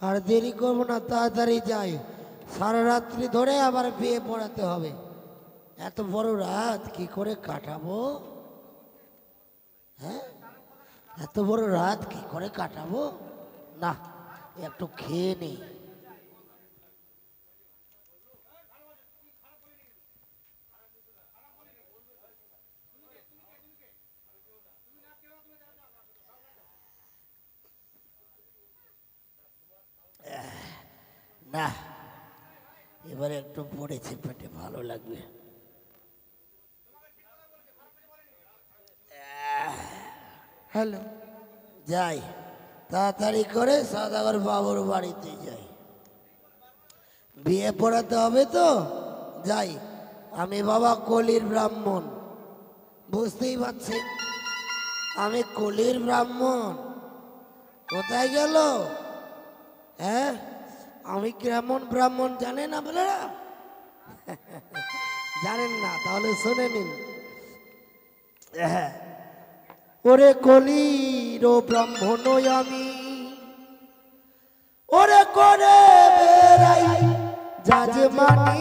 আর দেরি করবো না, তাড়াতাড়ি যাই। সারা রাত্রি ধরে আবার বিয়ে পড়াতে হবে। এত বড় রাত কি করে কাটাবো? হ্যাঁ, এত বড় রাত কি করে কাটাবো? না, একটু খেয়ে নেই। না, এবারে একটু পড়েছে, পেটে ভালো লাগবে। হ্যালো, যাই, তাড়াতাড়ি করে সওদাগর বাবুর বাড়িতে যাই। বিয়ে পড়াতে হবে তো, যাই। আমি বাবা কলির ব্রাহ্মণ, বুঝতেই পারছেন, আমি কলির ব্রাহ্মণ। কোথায় গেল? হ্যাঁ, আমি কেমন ব্রাহ্মণ জানেন আপনারা? জানেন না? তাহলে শুনে নিন। হ্যাঁ, ওরে কলির ব্রাহ্মণ আমি, ওরে করে বেড়াই যাজমানি,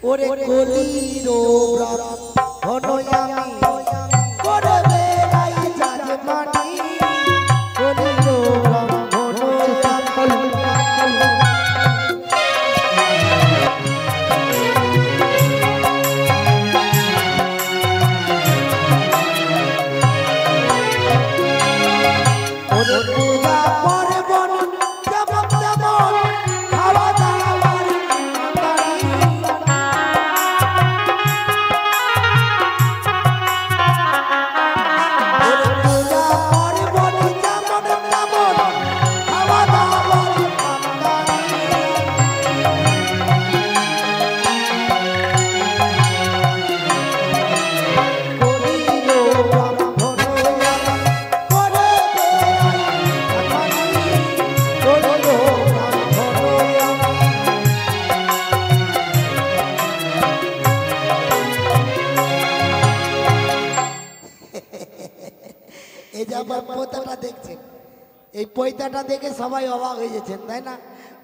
ওরে কলির ব্রাহ্মণ আমি, করে বেড়াই যাজমানি, কলির ব্রাহ্মণ আমি। এই পৈতাটা দেখে সবাই অবাক হয়ে যাচ্ছেন, তাই না?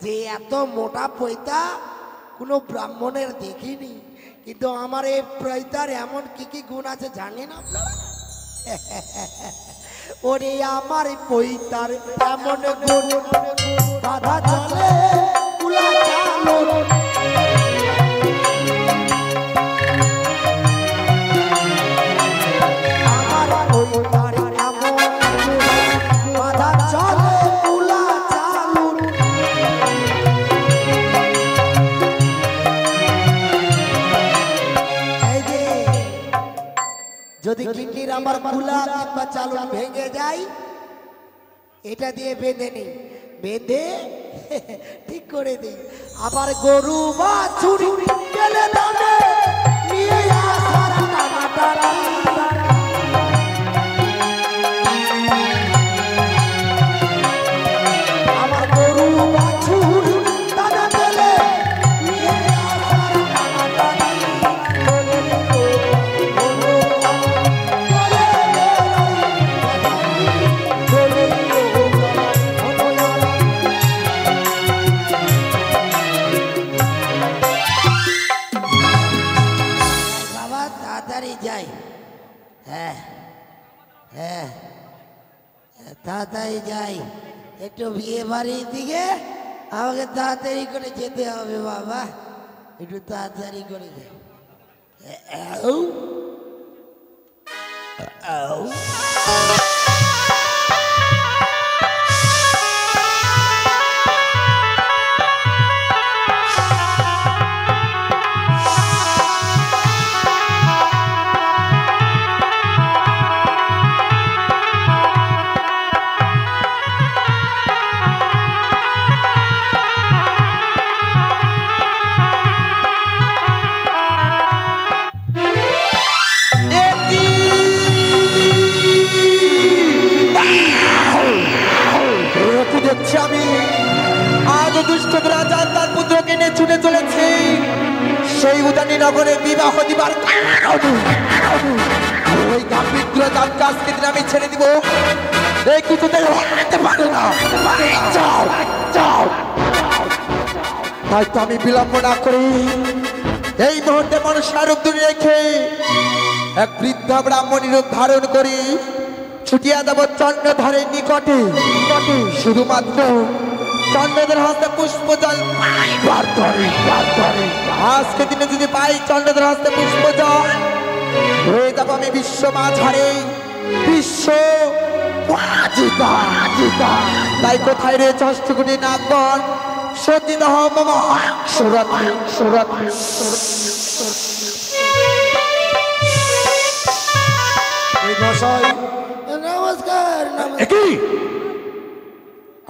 যে এত মোটা পৈতা কোনো ব্রাহ্মণের দেখিনি। কিন্তু আমার এই পৈতার এমন কি কি গুণ আছে জানেন আপনারা? ওরে আমার পৈতার এমন গুণ, বাধা চলে কুলা চালন, আমার পৈতার এমন বাধা চলে কুলা চালন। এই যে যদি কিডনির আমার কুলা কিংবা চালন ভেঙে যায়, এটা দিয়ে বেঁধে নেই, বেঁধে ঠিক করে দিই। আবার গরু বা ছুরি গেলে দানে নিয়ে আসার টানাটানি, আমার গরু বা ছুরি দানা গেলে নিয়ে আসার টানাটানি, বাবা তাড়াতাড়ি যাই। হ্যাঁ হ্যাঁ, তাড়াতাড়ি যাই, একটু বিয়ে বাড়ির দিকে আমাকে তাড়াতাড়ি করে যেতে হবে বাবা, একটু তাড়াতাড়ি করে যাই। আমি আজ দুষ্ট রাজা তার পুত্রকে নিয়ে ছুটে চলেছে সেই উদানি নগরে বিবাহ দিবার ওই গাম্ভীর্য যাত্রা আজকে দিন আমি ছেড়ে দিব, এই কিছুতেই হতে পারে না। যাও যাও। তাই তো আমি বিলম্ব না করি এই মুহূর্তে মানুষের রূপ ধরে রেখে এক বৃদ্ধ ব্রাহ্মণী রূপ ধারণ করি ছুটিয়া দেব চন্দ্রধরের নিকটে। শুধুমাত্র চন্দ্রধর হস্তে পুষ্প জল পাইবার ধরে। আজকে দিনে যদি পাই চন্দ্রধর হস্তে পুষ্প জল, হয়ে যাব আমি বিশ্ব মাঝারে বিশ্ব পরাজিতা। তাই কোথায় রয়েছে অষ্টকোটি নাগগণ, সজ্জিত হও মম সুরতি। মশাই, নমস্কার। একই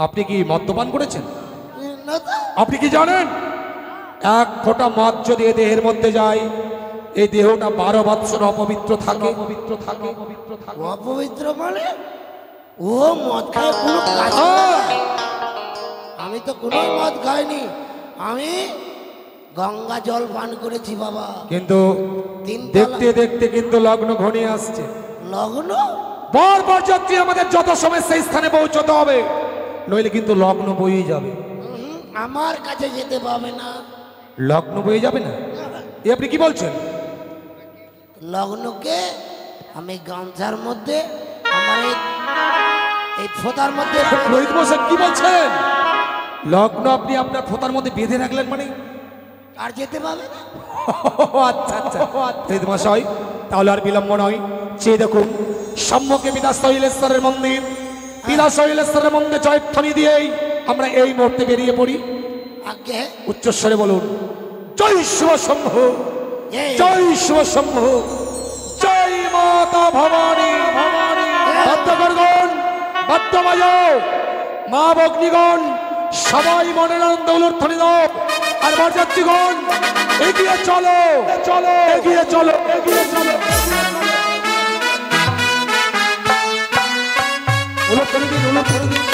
আপনি কি মদ্যপান করেছেন? না তো। আপনি কি জানেন এক ফোঁটা মদ যদি এ দেহের মধ্যে যায়, এই দেহটা 12 বৎসর অপবিত্র থাকে। অপবিত্র মানে ও মদ খায় কোনো কাজ করে না। আমি তো কোনো মদ খাইনি, আমি গঙ্গা জল পান করেছি বাবা। কিন্তু দেখতে দেখতে কিন্তু লগ্ন ঘনিয়ে আসছে। লগ্ন? বরযাত্রী আমাদের যত সময় সেই স্থানে পৌঁছতে হবে, নইলে কিন্তু লগ্ন বয়ে যাবে। আমার কাছে যেতে পাবে না। লগ্ন বয়ে যাবে না? এ আপনি কি বলছেন? লগ্নকে আমি গামছার মধ্যে আমার এই ফোতার মধ্যে রোহিত মশাই কি বলছেন? লগ্ন আপনি আপনার ফোতার মধ্যে বেঁধে রাখলেন মানে? আর যেতে পাবে না। আচ্ছা আচ্ছা রোহিত মশাই, তাহলে আর বিলম্ব নয়, চেয়ে দেখুন সম্মুখে পিতা শৈলেশ্বরের মন্দির। পিতা শৈলেশ্বরের মন্দিরে জয়ধ্বনি দিয়েই আমরা এই মুহূর্তে বেরিয়ে পড়ি। আগে উচ্চস্বরে বলুন, জয় শিব শম্ভু, জয় শিব শম্ভু, জয় মাতা ভবানী। বাদ্যগণ বাদ্য বাজাও, মা ভগ্নীগণ সবাই মনের আনন্দ উলুধ্বনি দাও। আর বরযাত্রীগণ এগিয়ে চলো, এগিয়ে চলো। উলুধ্বনি দিন, উলুধ্বনি দিন।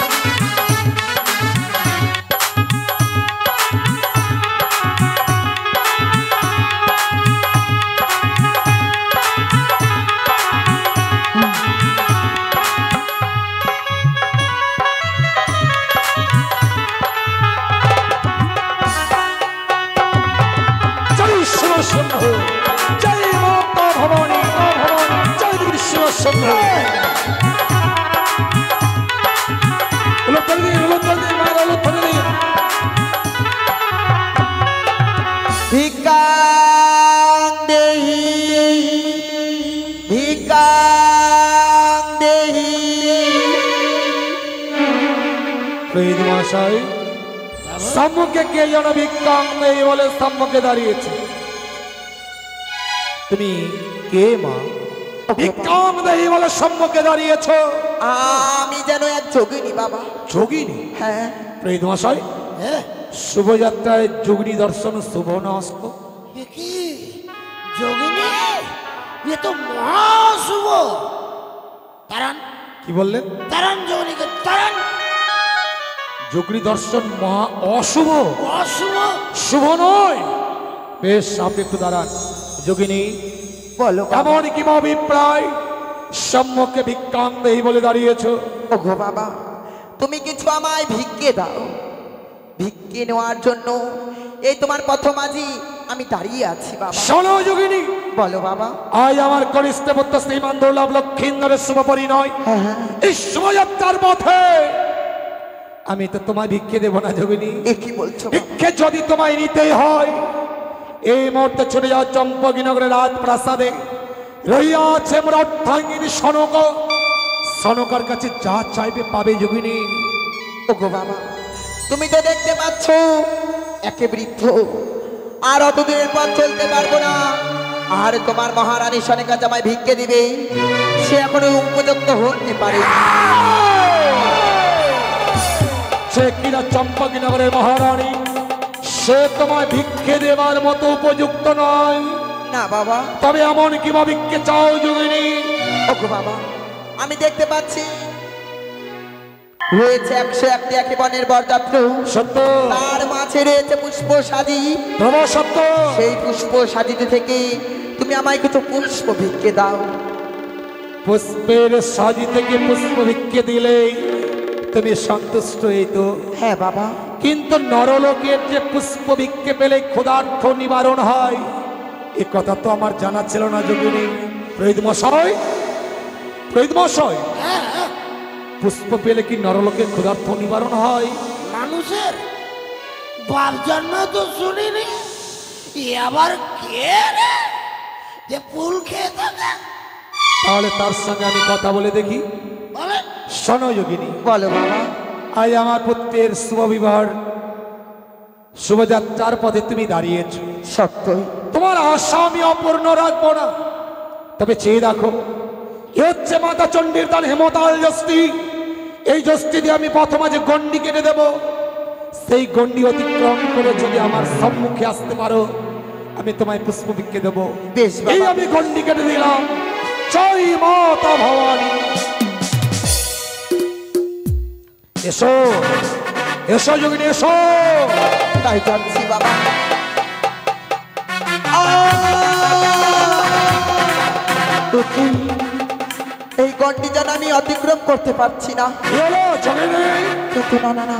জয় মাতা ভবানী, জয় বিশ্ব শম্ভু। উলুধ্বনি দিন, উলুধ্বনি দিন, মায়ের উলুধ্বনি দিন। ভিক্ষাং দেহি, ভিক্ষাং দেহি। রোহিত মশাই, সম্মুখে কে যেন ভিক্ষাং নেই বলে সম্মুখে দাঁড়িয়েছে। তুমি কে মা? ভিক্ষাং দেহি বলে সম্মুখে দাঁড়িয়েছ। আমি যেন এক যোগিনী বাবা। যোগিনী? হ্যাঁ। রোহিত মশাই, শুভযাত্রায় যোগিনী দর্শন শুভ নস্ক। এ কি যোগিনী? এ তো মহাশুভ। তারান কি বললেন? তারান যোগিনীকে তারান। যোগিনী দর্শন মহা অশুভ, অশুভ শুভ নয়। বেশ, আপনি একটু দাঁড়ান। যোগিনী বলো এমন কি অভিপ্রায় সম্মুখে ভিক্ষাং দেহি বলে দাঁড়িয়েছ? ওগো বাবা, তুমি কিছু আমায় ভিক্ষে দাও। ভিক্ষে নেওয়ার জন্য এই তোমার পথমাঝি আমি দাঁড়িয়ে আছি বাবা। শোনো যোগিনী, বলো বাবা। আজ আমার কনিষ্ঠ পুত্র শ্রীমান দুর্লভ লক্ষিন্দরের শুভ পরিণয়। এই শুভযাত্রার পথে আমি তো তোমায় ভিক্ষে দেব না যোগিনী। এ কি বলছো? ভিক্ষে যদি তোমায় নিতেই হয়, এই মুহূর্তে ছুটে যাও চম্পকীনগরের রাজপ্রাসাদে। রইয়া আছে মোর অর্ধাঙ্গিনী সনক। সনকার কাছে যা চাইবে পাবে যোগিনী। ওগো বাবা, তুমি তো দেখতে পাচ্ছ একে বৃদ্ধ, আর অতদিনের পর চলতে পারবো না। আর তোমার মহারানী সনেকা জামাই ভিক্ষে দিবে, সে এখনো উপযুক্ত হতে পারে। সে কিনা চম্পকীনগরের মহারানী, সে তোমায় ভিক্ষে দেবার মতো উপযুক্ত নয়। না বাবা। তবে এমন কি বা ভিক্ষে চাও যোগিনী? ওগো বাবা, আমি দেখতে পাচ্ছি রয়েছে 101টি একে বনের বরযাত্রী। সত্য, তার মাঝে রয়েছে পুষ্প সাজি। সত্য। সেই পুষ্প সাজিতে থেকে তুমি আমায় কিছু পুষ্প ভিক্ষে দাও। পুষ্পের সাজি থেকে পুষ্প ভিক্ষে দিলেই তুমি সন্তুষ্ট হইতো। হ্যাঁ বাবা। কিন্তু নরলোকের যে পুষ্প ভিক্ষে পেলে ক্ষুধার্থ নিবারণ হয় এ কথা তো আমার জানা ছিল না যোগিনী। প্রহিত মশাই, প্রহিত মশাই, পুষ্প পেলে কি নরলোকে ক্ষুধার্থ নিবারণ হয়? মানুষের বাপ জন্ম তো শুনিনি, এ আবার কে রে যে ফুল খেয়ে থাকে? তাহলে তার সঙ্গে আমি কথা বলে দেখি। বলে শোনো যোগিনী, বলো বাবা। আজ আমার পুত্রের শুভ বিবাহ শুভযাত্রার পথে তুমি দাঁড়িয়েছ। সত্যই। তোমার আশা আমি অপূর্ণ রাখবো না। তবে চেয়ে দেখো, এ হচ্ছে মাতা চণ্ডীর দান হেমতাল যষ্টি। এই যষ্টি দিয়ে আমি প্রথম আজ গণ্ডি কেটে দেব। সেই গণ্ডি অতিক্রম করে যদি আমার সম্মুখে আসতে পারো আমি তোমায় পুষ্প ভিক্ষে দেবো। বেশ বাবা। এই আমি গণ্ডি কেটে দিলাম। জয় মাতা ভবানী। এসো এসো যোগিনী, এসো। তাই যাচ্ছি বাবা। এই গণ্ডি যেন আমি অতিক্রম করতে পারছি না। এলো যোগিনী। কিন্তু না না না,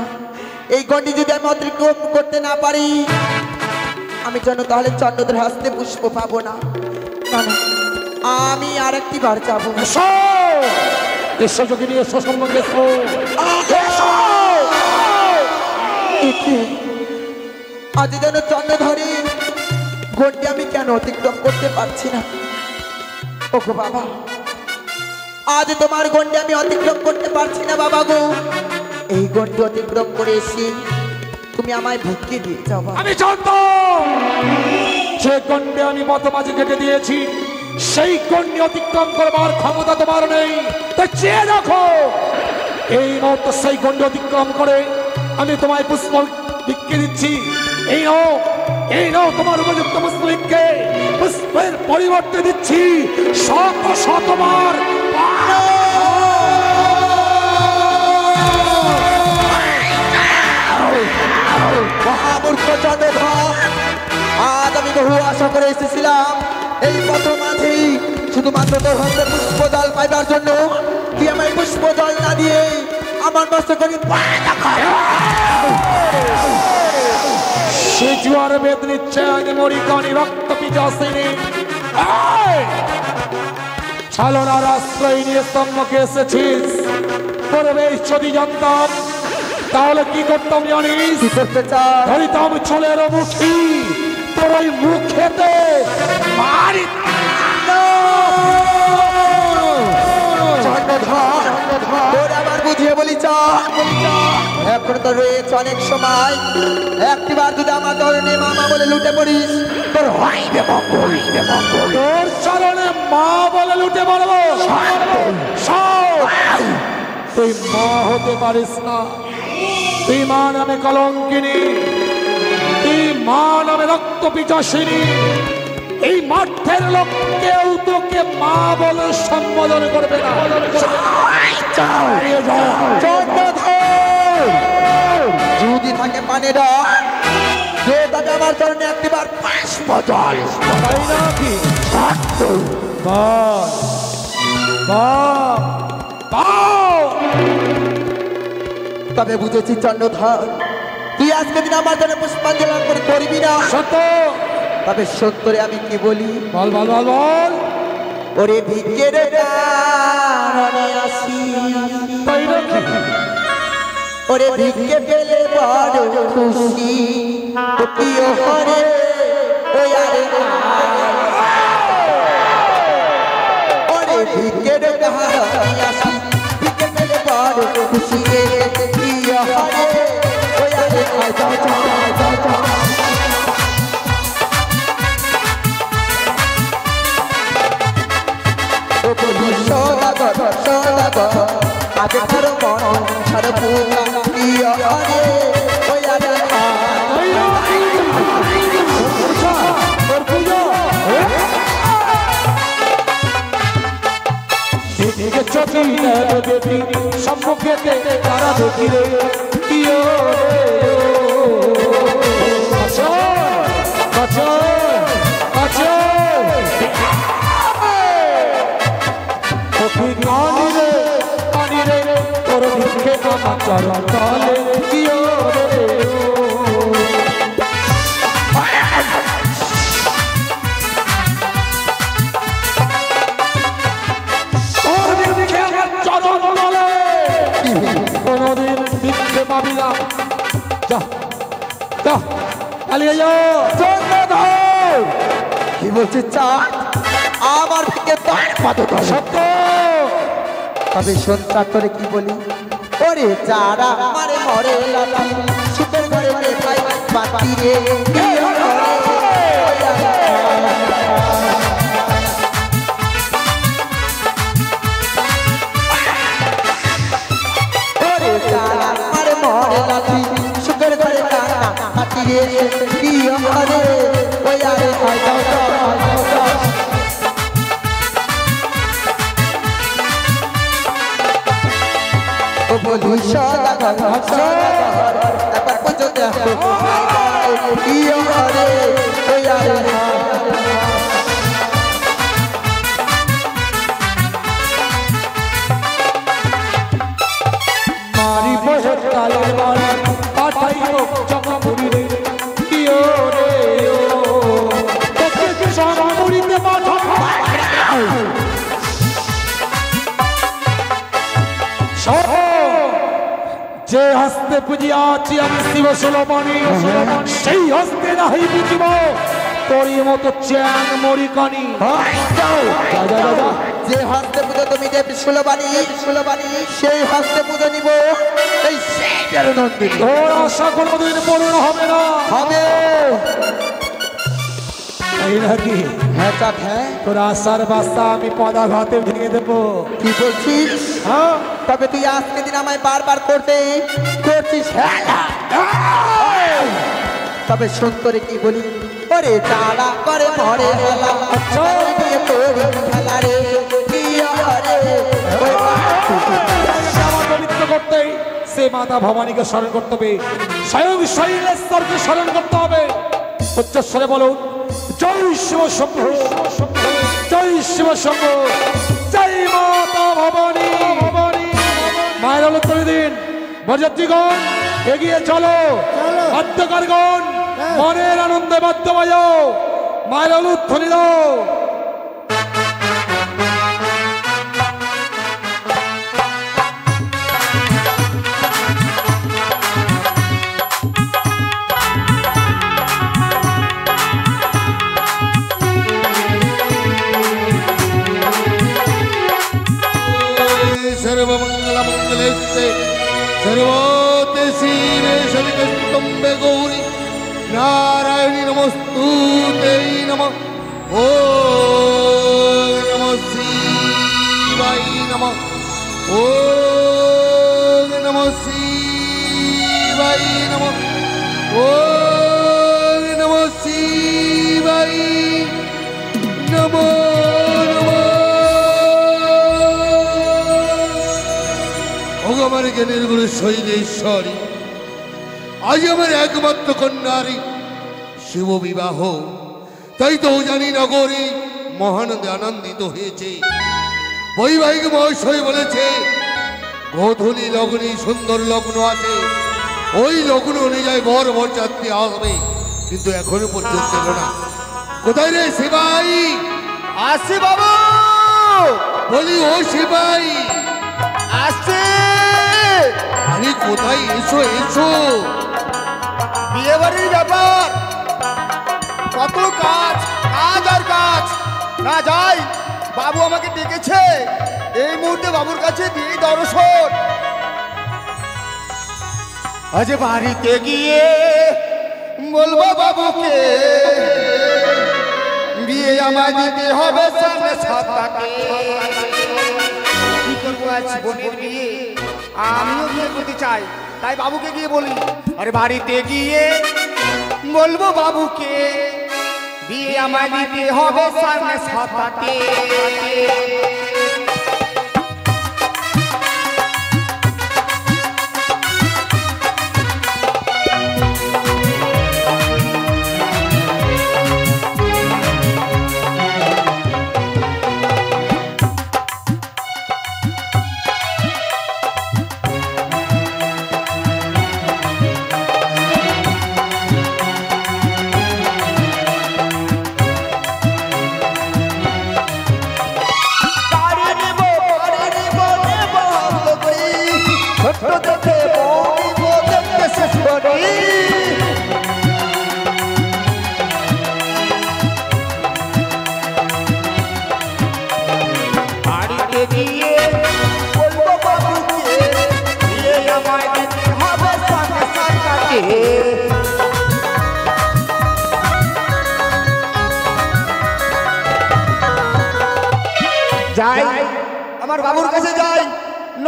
এই গণ্ডি যদি আমি অতিক্রম করতে না পারি আমি যেন তাহলে চন্দ্রদের হস্তে পুষ্প পাবো না। না না, আমি আর একটি বার যাবো। এসো এসো যোগিনী, এসো সম্বন্ধে এসো। আজ যেন চন্দ্রধরে গণ্ডি আমি কেন অতিক্রম করতে পারছি না? ওগো বাবা, আজ তোমার গণ্ডি আমি অতিক্রম করতে পারছি না বাবা গো। এই গণ্ডি অতিক্রম করে এসে তুমি আমায় ভিক্ষে দিয়ে যাও বাবা। আমি জানতাম যে গণ্ডে আমি মাঝে কেটে দিয়েছি সেই গণ্ডি অতিক্রম করবার ক্ষমতা তোমার নেই। তাই চেয়ে দেখো, এই মুহূর্তে সেই গণ্ডি অতিক্রম করে আমি তোমায় পুষ্প ভিক্ষে দিচ্ছি। এই নাও, এই নাও তোমার উপযুক্ত পুষ্প ভিক্ষে। পুষ্পের পরিবর্তে দিচ্ছি শত শতবার মহামূর্খ চন্দ্রধর, আজ আমি বহু আশা করে এসেছিলাম এই প্রথম আছেই শুধুমাত্র তোর হস্তে পুষ্প জল পাইবার জন্য। তুই আমায় পুষ্প জল না দিয়ে আমার মস্ত করে সে জুয়ার বেদ নিচ্ছে আগে মরিকানি রক্ত পিজাসিনী। ছালনার আশ্রয় নিয়ে সম্মুখে এসেছিস। পূর্বে যদি জানতাম তাহলে কি করতাম জানিস? কি করতে চাস? ধরিতাম চুলের মুঠি, তোর ওই মুখেতে মারি। তোর আবার বুঝিয়ে বলি এখন তো রয়েছে অনেক সময়। একটিবার যদি আমার ধরনে মামা বলে লুটে পড়িস তোর হইবে মঙ্গল। তোর চরণে মা বলে লুটে পড়বো। তুই মা হতে পারিস না। তুই মা নামে কলঙ্কিনী, তুই মা নামে রক্ত পিচাসিনী। এই মাঠের লোক কেউ তোকে মা বলে সম্বোধন করবে না। যদি থাকে পানি তাকে আমার জন্য একটিবার পুষ্প জল তাই নাকি? বাহ, বাহ, বাহ। তবে বুঝেছি চন্দ্রধর, তুই আজকে দিন আমার জন্য পুষ্পাঞ্জলি অর্পণ করবি না। সত্য, তবে সত্যরে আমি কি বলি? বল বল বল বল। ওরে ভিক্ষের কারণে আসি, তাই নাকি? ওরে ভিক্ষে পেলে বড় খুশি, তো প্রিয় হরে ওই আরে ওরে ভিক্ষের কারণে আসি, ভিক্ষে পেলে বড় খুশি রে প্রিয় হরে ওই আরে যাও যাও যাও যাও। সদাগর সদাগর আগে ধরো মন ছাড়ো পূজা প্রিয় হরে ওই আরে সম্মুখে তারা দেখি রে তোর ভিক্ষে আমার চরণ তলে দিও রে তোর ভিক্ষে আমার চরণ তলে কোনদিন ভিক্ষে পাবি না যা যা পালিয়ে যাও কি বলছে চাঁদ আমার থেকে সত্য তবে সন্তান তোরে কি বলি ওরে যারা মারে মরে লালা সুতোর ঘরে মরে ভাই পাতি রে ওরে যারা মারে মরে লালা সুতোর ঘরে কানা পাতি রে কি আমারে ওই আরে হাই দাও বলি সদা একবার পর্যন্ত মারি বসর কালের বাড়ি পাঠাই হোক জমাপুরি রে কিও রে তোকে জমাপুরিতে পাঠাই যে হস্তে পুজিয়াছি আমি শিব সুলমণি সেই হস্তে নাহি বুঝিব তোর মতো চ্যাং মরিকানি যে হস্তে পুজো তুমি দেবী সুলবাণী সেই হস্তে পুজো নিব এই সেইটার নন্দিনী তোর আশা কোনোদিন পূর্ণ হবে না হবে এই নাকি হ্যাঁ চাঁদ হ্যাঁ তোর আশার বাস্তা আমি পদাঘাতে ভেঙে দেবো কি বলছিস হ্যাঁ তবে তুই আজকে দিন আমায় বারবার করছিস তবে সন্তরে কি বলি ওরে তারা করে ভরে খেলা খেলা রে পবিত্র করতেই সে মাতা ভবানীকে স্মরণ করতে হবে স্বয়ং শৈলেশ্বরকে স্মরণ করতে হবে উচ্চস্বরে বলুন জয় শিব শম্ভু জয় শিব শম্ভু জয় মাতা ভবানী মায়ের আলোত্তরী দিন বরযাত্রীগণ এগিয়ে চলো বাদ্যকারগণ মনের আনন্দে বাদ্য বাজাও মায়ের আলোত্তরী দাও सर्वमंगलमंगलेस्ते सर्वोते शिवे शलिकस्तंभे गौरी नारायणी नमस्तुते नमः ओम नमः शिवाय नमः ओम नमः शिवाय नमः ओम नमः शिवाय नमः আমার জ্ঞানের গুরু শৈলেশ্বরী আজ আমার একমাত্র কন্যারী শিব বিবাহ তাই তো জানি নগরী মহানন্দে আনন্দিত হয়েছে বৈবাহিক মহাশয় বলেছে গোধূলি লগ্নে সুন্দর লগ্ন আছে ওই লগ্ন অনুযায়ী বর বরযাত্রী আসবে কিন্তু এখনো পর্যন্ত এলো না কোথায় রে সিপাই আসছে বাবু বলি ও সিপাই আসছে আরে কোথায় এসো এসো বিয়ে বাড়ির ব্যাপার কত কাজ আর কাজ না যাই বাবু আমাকে ডেকেছে এই মুহূর্তে বাবুর কাছে দিয়ে দর্শন আজ বাড়িতে গিয়ে বলবো বাবুকে বিয়ে আমায় দিতে হবে সামনে সপ্তাহে কি করবো আজ বোনের বিয়ে আমিও বিয়ে করতে চাই তাই বাবুকে গিয়ে বলি আরে বাড়িতে গিয়ে বলবো বাবুকে বিয়ে আমায় দিতে হবে সামনে সপ্তাহে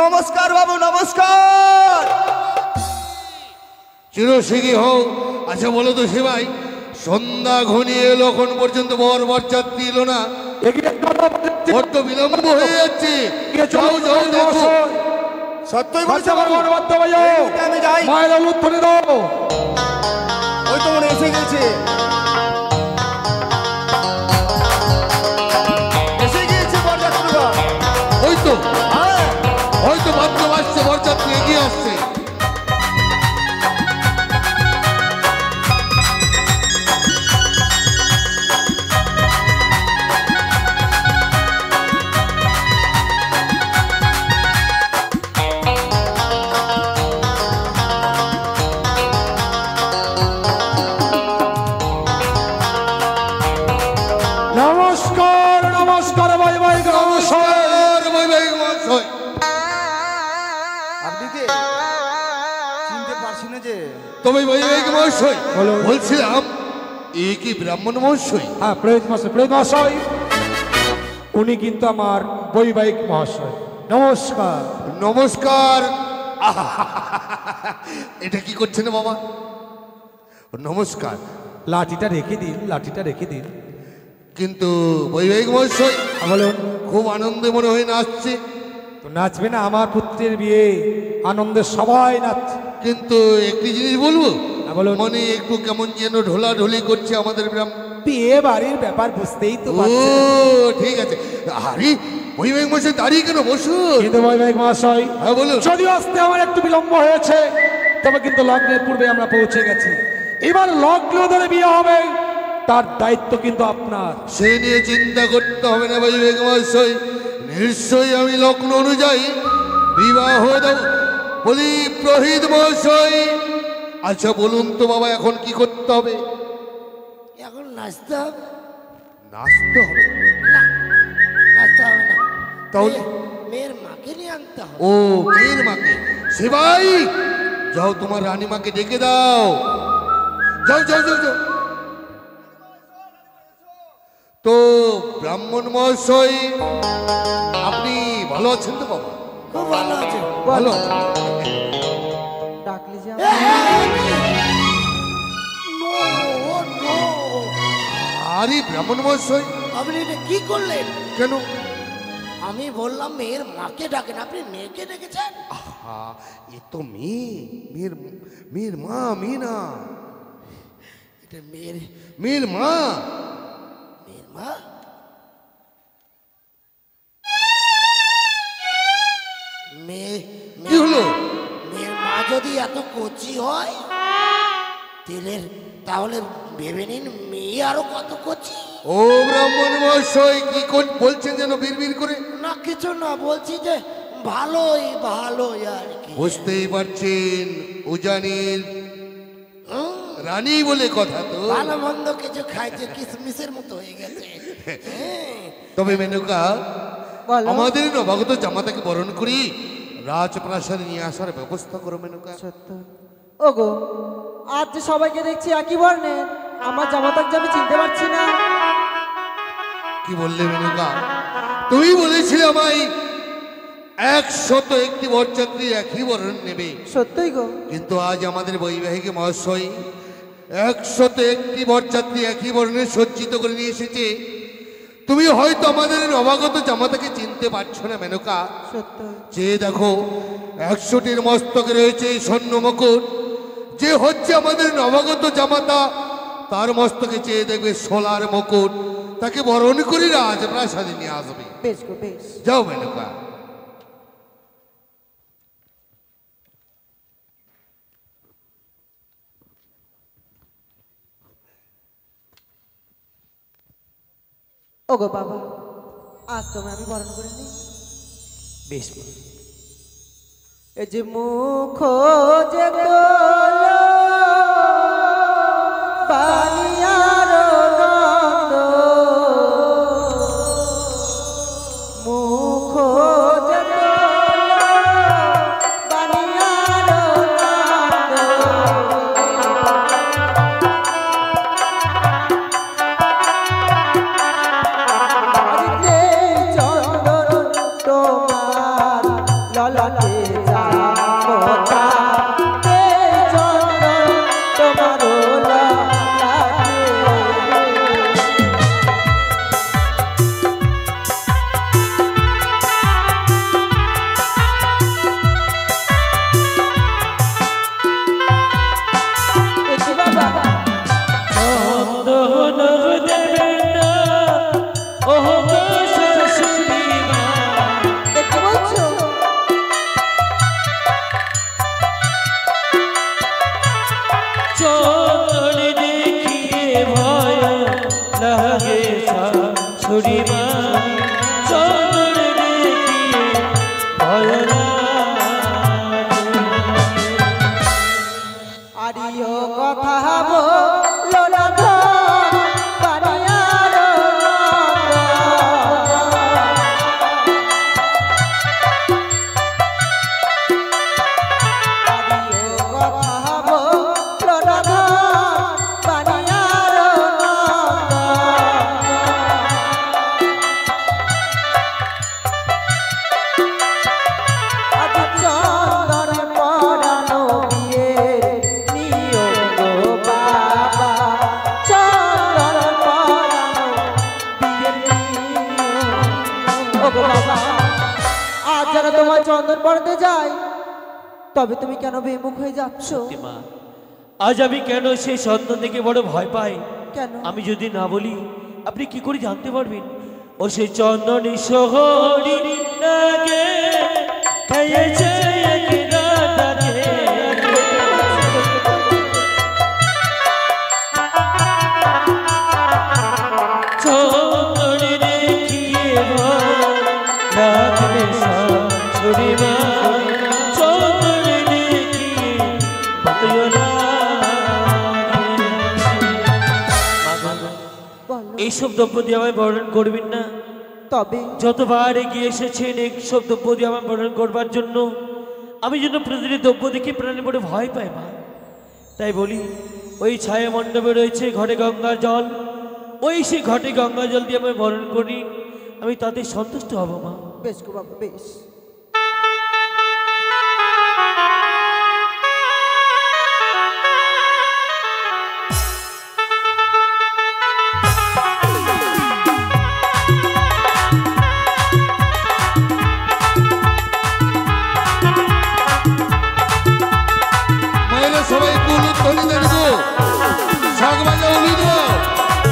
নমস্কার বাবু, নমস্কার। চিরশিখী হও। আচ্ছা বলো তো সেবাই, সন্ধ্যা ঘনিয়ে এলো, এখন পর্যন্ত বরযাত্রী এলো না, বড্ড বিলম্ব হয়ে যাচ্ছে। যাও যাও দেখো। সত্যই বাচ্চা বলছো বাবু? বাচ্চা বাজো, আমি যাই। মায়ের উত্তরে দাও। ওই তো মনে এসে গেছে, এসে গিয়েছে বরযাত্রীরা। ওই তো হ্যাঁ, হয়তো বাদ্য বাজছে, বরযাত্রী এগিয়ে আসছে। নমস্কার নমস্কার বৈবাহিক মহাশয়। নমস্কার বৈবাহিক মহাশয়। আপনি কে? চিনতে পারছি না যে। তবে বৈবাহিক মহাশয়, বলুন। বলছিলাম এ কি ব্রাহ্মণ মহাশয়? হ্যাঁ, প্রেত মহাশয়, উনি কিন্তু আমার বৈবাহিক মহাশয়। নমস্কার। নমস্কার। এটা কি করছেন বাবা? নমস্কার। লাঠিটা রেখে দিন, লাঠিটা রেখে দিন। কিন্তু বৈবাহিক মহাশয়, বলুন। খুব আনন্দে মনে হয় নাচছে। তো নাচবে না, আমার পুত্রের বিয়ে, আনন্দে সবাই নাচছে। কিন্তু একটি জিনিস বলবো, হ্যাঁ, বলুন। মনে একটু কেমন যেন ঢোলাঢুলি করছে আমাদের ব্রাহ্মণ। বিয়ে বাড়ির ব্যাপার বুঝতেই তো ও পারছেন। ঠিক আছে। আরে বৈবাহিক মহাশয় দাঁড়িয়ে কেন, বসুন। কিন্তু বৈবাহিক মহাশয়, হ্যাঁ বলুন। যদিও আসতে আমার একটু বিলম্ব হয়েছে, তবে কিন্তু লগ্নের পূর্বে আমরা পৌঁছে গেছি। এবার লগ্ন ধরে বিয়ে হবে, তার দায়িত্ব কিন্তু আপনার। সে নিয়ে চিন্তা করতে হবে না বৈবাহিক মহাশয়, নিশ্চয়ই আমি লগ্ন অনুযায়ী বিবাহ দেব। বলি প্রহিত মহাশয়, আচ্ছা বলুন তো বাবা, এখন কি করতে হবে? এখন নাচতে হবে? নাচতে হবে? না, নাচতে হবে না। তাহলে? মেয়ের মাকে নিয়ে আনতে হবে। ও মেয়ের মাকে। সেবাই যাও, তোমার রানীমাকে ডেকে দাও। যাও যাও যাও যাও। তো ব্রাহ্মণ মহাশয়, আপনি ভালো আছেন তো বাবা? খুব ভালো আছে। ভালো আছেন? ডাকলি যে নো, ও নো। আরে ব্রাহ্মণ মহাশয়, আপনি এটা কি করলেন? কেন? আমি বললাম মেয়ের মাকে ডাকেন, আপনি মেয়েকে ডেকেছেন। আহা, এ তো মেয়ের মেয়ের মা, মেয়ে না, এটা মেয়ের মেয়ের মা। মেয়ের মা? মেয়ে কি হলো? মেয়ের মা যদি এত কচি হয় তাহলে ভেবে নিন মেয়ে আরো কত কচি। ও ব্রাহ্মণ মহাশয়, কি বলছেন যেন বিড়বিড় করে? না কিছু না, বলছি যে ভালোই ভালোই আর কি। বুঝতেই পারছেন, উজানির রানী বলে কথা তো। ভালো মন্দ কিছু খাইছে, কিসমিসের মতো হয়ে গেছে। হ্যাঁ। তবে মেনকা, বলো। আমাদের নবাগত জামাতাকে বরণ করি রাজপ্রাসাদে নিয়ে আসার ব্যবস্থা করো মেনকা। সত্য। ওগো, আজ যে সবাইকে দেখছি একই বর্ণের, আমার জামাতাকে যে আমি চিনতে পারছি না। কি বললে মেনকা? তুমি বলেছিলে আমায় 101টি বরযাত্রী একই বরণ নেবে, সত্যই গো। কিন্তু আজ আমাদের বৈবাহিক মহাশয় 101টি বরযাত্রী একই বরণে সজ্জিত করে নিয়ে এসেছে। তুমি হয়তো আমাদের নবাগত জামাতাকে চিনতে পারছো না মেনকা। সত্য। যে দেখো, 100টির মস্তকে রয়েছে এই স্বর্ণ মুকুট। যে হচ্ছে আমাদের নবাগত জামাতা, তার মস্তকে চেয়ে দেখবে সোলার মুকুট। তাকে বরণ করে রাজপ্রাসাদে নিয়ে আসবে। বেশ গো, বেশ। যাও মেনকা। ওগো বাবা, আজ তোমায় আমি বরণ করে নিই। বেশ, এ যে মুখ যে তোলো বানিয়ার গন্ধ, মুখ যে তোলো বানিয়ার গন্ধ, বাড়িতে চন্দন তোমার ললন যাই, তবে তুমি কেন বিমুখ হয়ে যাচ্ছ? মা, আজ আমি কেন সেই সন্তান থেকে বড় ভয় পাই? কেন? আমি যদি না বলি আপনি কি করে জানতে পারবেন? ও সে চন্দনী শহরি লাগে খেয়েছে এক রাতাতে। চন্দনী দেখিয়ে রাখবে শাশুড়ি মা, চন্দনী দেখিয়ে বলো। এইসব দ্রব্য দিয়ে আমায় বরণ করবেন না। তবে যতবার এগিয়ে এসেছেন এইসব দ্রব্য দিয়ে আমায় বরণ করবার জন্য, আমি যেন প্রতিদিন দ্রব্য দেখে প্রাণে বড় ভয় পাই মা। তাই বলি, ওই ছায়া মণ্ডপে রয়েছে ঘটে গঙ্গার জল, ওই সেই ঘটে গঙ্গা জল দিয়ে আমায় বরণ করি, আমি তাতে সন্তুষ্ট হব মা। বেশ গো বাবা, বেশ। মায়েরা সবাই একটু উলুধ্বনি দেন গো, শাক ভাজা উলুদ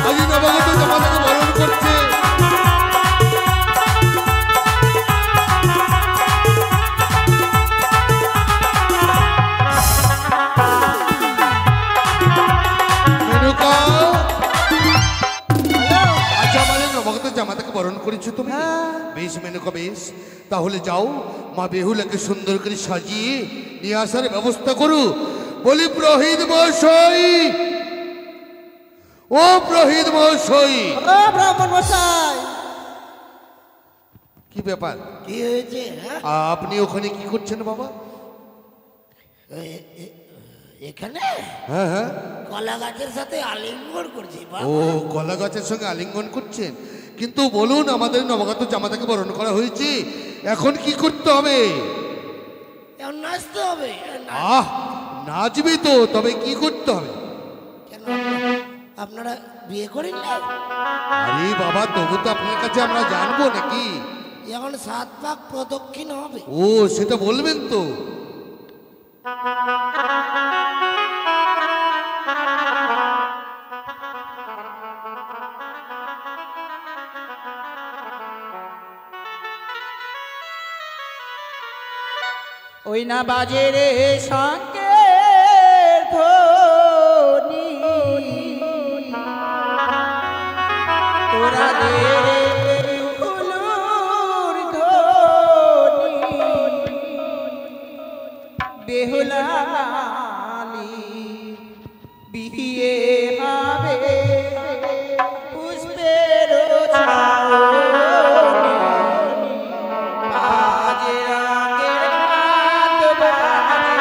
আজ নবাগত জামাতাকে বরণ করছে। মেনকা, আচ্ছা আমাদের নবাগত জামাতাকে বরণ করেছো তুমি? বেশ মেনকা, বেশ। তাহলে যাও, মা বেহুলাকে সুন্দর করে সাজিয়ে নিয়ে আসার ব্যবস্থা করো। বলি প্রহিত মহাশয়, ও প্রহিত মহাশয়। ও ব্রাহ্মণ মশাই, কি ব্যাপার? কি হয়েছে? হ্যাঁ, আপনি ওখানে কি করছেন বাবা? এখানে হ্যাঁ হ্যাঁ, কলা গাছের সাথে আলিঙ্গন করছি। ও কলা গাছের সঙ্গে আলিঙ্গন করছেন। কিন্তু বলুন, আমাদের নবাগত জামাতাকে বরণ করা হয়েছে, এখন কি করতে হবে? এখন নাচতে হবে। আহ, নাচবি তো, তবে কি করতে হবে? কেন আপনারা বিয়ে করেন না? আরে বাবা, তবু তো আপনার কাছে আমরা জানবো নাকি? এখন 7 পাক প্রদক্ষিণ হবে। ও, সেটা বলবেন তো। ওই না বাজে রে শঙ্কের ধ্বনি, তোরা দে রে হুলুর ধ্বনি, বেহুলালি বিয়ে হবে পুষ্পের ছাউনি, বাজে রাগের হাত বাজে।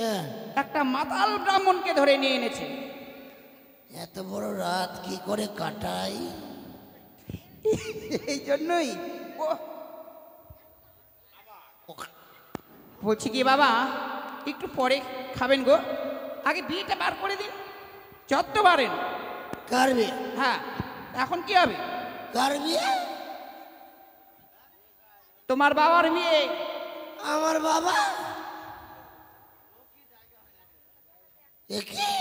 হ্যাঁ, একটা মাতাল ব্রাহ্মণকে ধরে নিয়ে এনেছে। এত বড় রাত কি করে কাটাই? এই জন্যই বলছি কি বাবা, একটু পরে খাবেন গো, আগে বিয়েটা বার করে দিন, যত পারেন। কার বিয়ে? হ্যাঁ, এখন কি হবে? কার বিয়ে? তোমার বাবার বিয়ে। আমার বাবা? একে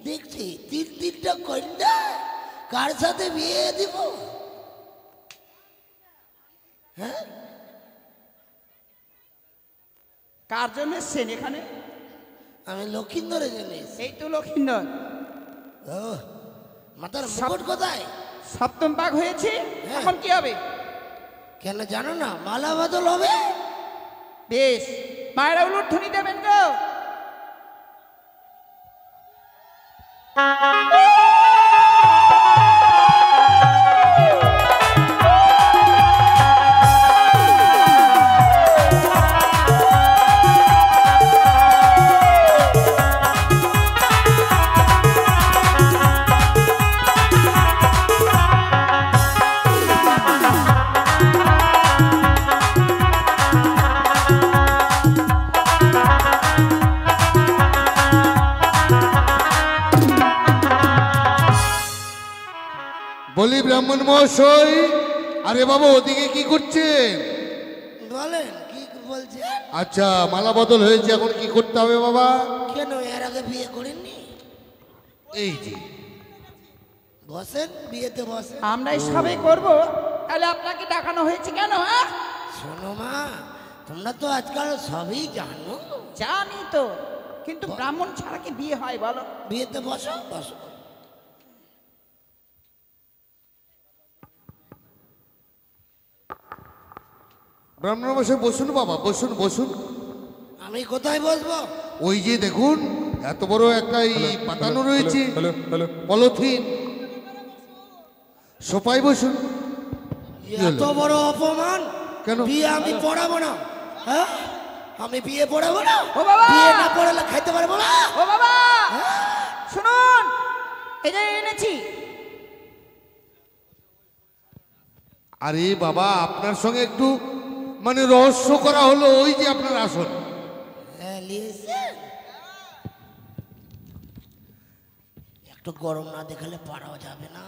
দেখছি তিনটা কন্যা, কার সাথে বিয়ে দিব? হ্যাঁ, কার জন্য এসছেন এখানে? আমি লক্ষিন্দরের জন্য এসেছি। এই তো লক্ষিন্দর। ও, মাথার মুকুট কোথায়? সপ্তম পাক হয়েছে, এখন কি হবে? কেন জানো না? মালা বদল হবে। বেশ, মায়েরা উলুধ্বনি দেবেন গো। বলি ব্রাহ্মণ মহাশয়, আরে বাবা ওদিকে কি করছেন? বলেন কি বলছেন? আচ্ছা, মালা বদল হয়েছে, এখন কি করতে হবে বাবা? কেন এর আগে বিয়ে করেননি? এই যে বসেন, বিয়েতে বসেন। আমরা সবে করব, তাহলে আপনাকে দেখানো হয়েছে কেন? হ্যাঁ, শোনো মা, তোমরা তো আজকাল সবই জানো। জানি তো, কিন্তু ব্রাহ্মণ ছাড়া কি বিয়ে হয় বলো? বিয়েতে বসো, বসো। ব্রাহ্মণ মশাই বসুন বাবা, বসুন বসুন। আমি কোথায় বসবো? ওই যে দেখুন, এত বড় একটা পাতানো রয়েছে, পলিথিন, সোফায় বসুন। এত বড় অপমান! কেন? বিয়ে আমি পড়াবো না। হ্যাঁ, আমি বিয়ে পড়াবো না। ও বাবা! বিয়ে না পড়ালে খাইতে পারবো না। ও বাবা শুনুন, এই যে এনেছি। আরে বাবা, আপনার সঙ্গে একটু মানে রহস্য করা হলো, ওই যে আপনার আসন। হ্যাঁ, নিয়েছেন। একটু গরম না দেখালে পারাও যাবে না,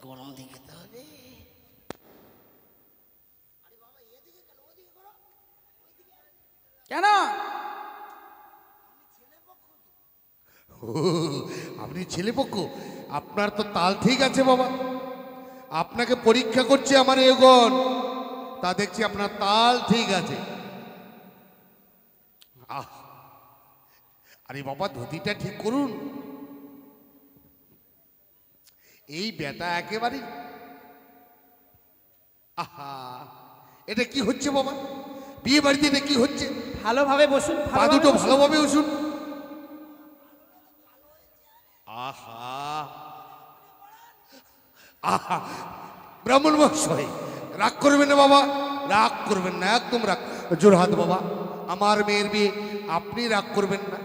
গরম দেখাতে হবে। কেন? আপনি ছেলেপক্ষ, আপনার তো তাল ঠিক আছে বাবা। আপনাকে পরীক্ষা করছে আমার এগোন, তা দেখছি আপনার তাল ঠিক আছে। আহ, আরে বাবা, ধুতিটা ঠিক করুন। এই বেটা একেবারে, আহা, এটা কি হচ্ছে বাবা? বিয়ে বাড়িতে এটা কি হচ্ছে? ভালোভাবে বসুন, পা ভালোভাবে দুটো বসুন। ভালোভাবে উঠুন। আহা আহা, ব্রাহ্মণ মহাশয় রাগ করবেন না বাবা, রাগ করবেন না, একদম রাগ। জোরহাত বাবা, আমার মেয়ের বিয়ে, আপনি রাগ করবেন না।